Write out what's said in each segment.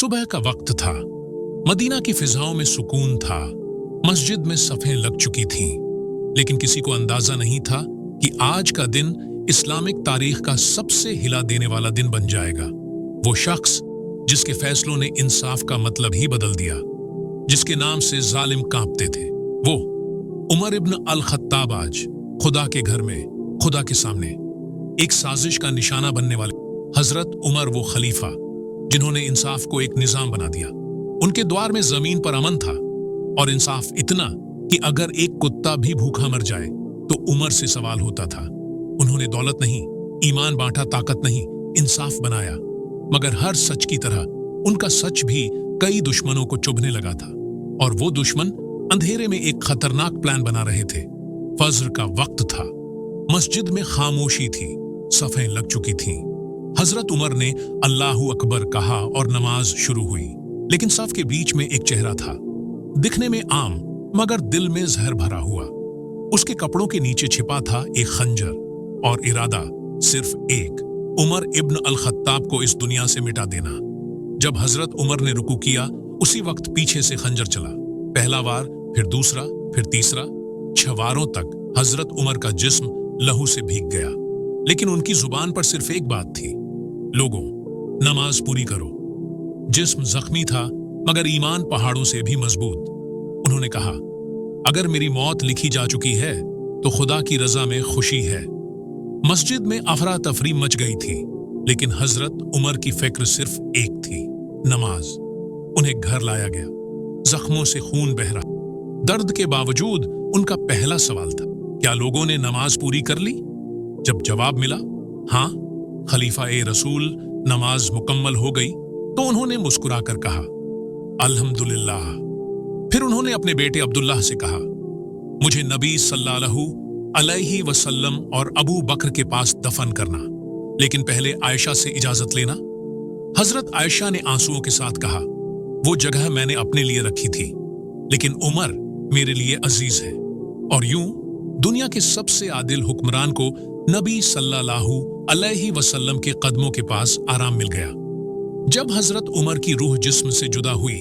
सुबह का वक्त था। मदीना की फिजाओं में सुकून था। मस्जिद में सफ़ें लग चुकी थीं, लेकिन किसी को अंदाजा नहीं था कि आज का दिन इस्लामिक तारीख का सबसे हिला देने वाला दिन बन जाएगा। वो शख्स जिसके फैसलों ने इंसाफ का मतलब ही बदल दिया, जिसके नाम से जालिम कांपते थे, वो उमर इब्न अल खत्ताब आज खुदा के घर में, खुदा के सामने एक साजिश का निशाना बनने वाले हजरत उमर, वो खलीफा जिन्होंने इंसाफ को एक निजाम बना दिया। उनके द्वार में जमीन पर अमन था और इंसाफ इतना कि अगर एक कुत्ता भी भूखा मर जाए तो उमर से सवाल होता था। उन्होंने दौलत नहीं, ईमान बांटा, ताकत नहीं, इंसाफ बनाया। मगर हर सच की तरह उनका सच भी कई दुश्मनों को चुभने लगा था, और वो दुश्मन अंधेरे में एक खतरनाक प्लान बना रहे थे। फज्र का वक्त था। मस्जिद में खामोशी थी, सफ़ें लग चुकी थीं। हजरत उमर ने अल्लाहु अकबर कहा और नमाज शुरू हुई। लेकिन सफ के बीच में एक चेहरा था, दिखने में आम मगर दिल में जहर भरा हुआ। उसके कपड़ों के नीचे छिपा था एक खंजर, और इरादा सिर्फ एक, उमर इब्न अल खत्ताब को इस दुनिया से मिटा देना। जब हजरत उमर ने रुकू किया, उसी वक्त पीछे से खंजर चला। पहला वार, फिर दूसरा, फिर तीसरा। 6 वारों तक हजरत उमर का जिस्म लहू से भीग गया, लेकिन उनकी जुबान पर सिर्फ एक बात थी, लोगों, नमाज पूरी करो। जिस्म जख्मी था मगर ईमान पहाड़ों से भी मजबूत। उन्होंने कहा, अगर मेरी मौत लिखी जा चुकी है तो खुदा की रजा में खुशी है। मस्जिद में अफरा तफरी मच गई थी, लेकिन हजरत उमर की फिक्र सिर्फ एक थी, नमाज। उन्हें घर लाया गया, जख्मों से खून बह रहा। दर्द के बावजूद उनका पहला सवाल था, क्या लोगों ने नमाज पूरी कर ली? जब जवाब मिला, हाँ, खलीफा ए रसूल, नमाज मुकम्मल हो गई, तो उन्होंने मुस्कुराकर कहा, अल्हम्दुलिल्लाह। फिर उन्होंने अपने बेटे अब्दुल्लाह से कहा, मुझे नबी सल्लल्लाहु अलैहि वसल्लम और अबू बकर के पास दफन करना, लेकिन पहले आयशा से इजाजत लेना। हजरत आयशा ने आंसुओं के साथ कहा, वो जगह मैंने अपने लिए रखी थी, लेकिन उमर मेरे लिए अजीज है। और यूं दुनिया के सबसे आदिल हुक्मरान को नबी सल्लल्लाहु अलैहि वसल्लम के कदमों के पास आराम मिल गया। जब हजरत उमर की रूह जिस्म से जुदा हुई,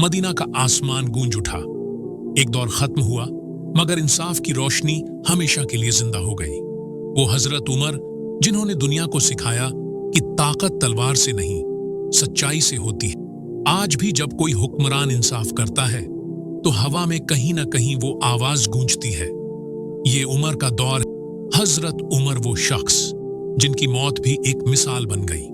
मदीना का आसमान गूंज उठा। एक दौर खत्म हुआ, मगर इंसाफ की रोशनी हमेशा के लिए जिंदा हो गई। वो हजरत उमर जिन्होंने दुनिया को सिखाया कि ताकत तलवार से नहीं, सच्चाई से होती है। आज भी जब कोई हुक्मरान इंसाफ करता है तो हवा में कहीं ना कहीं वो आवाज गूंजती है, ये उमर का दौर है। हजरत उमर वो शख्स जिनकी मौत भी एक मिसाल बन गई।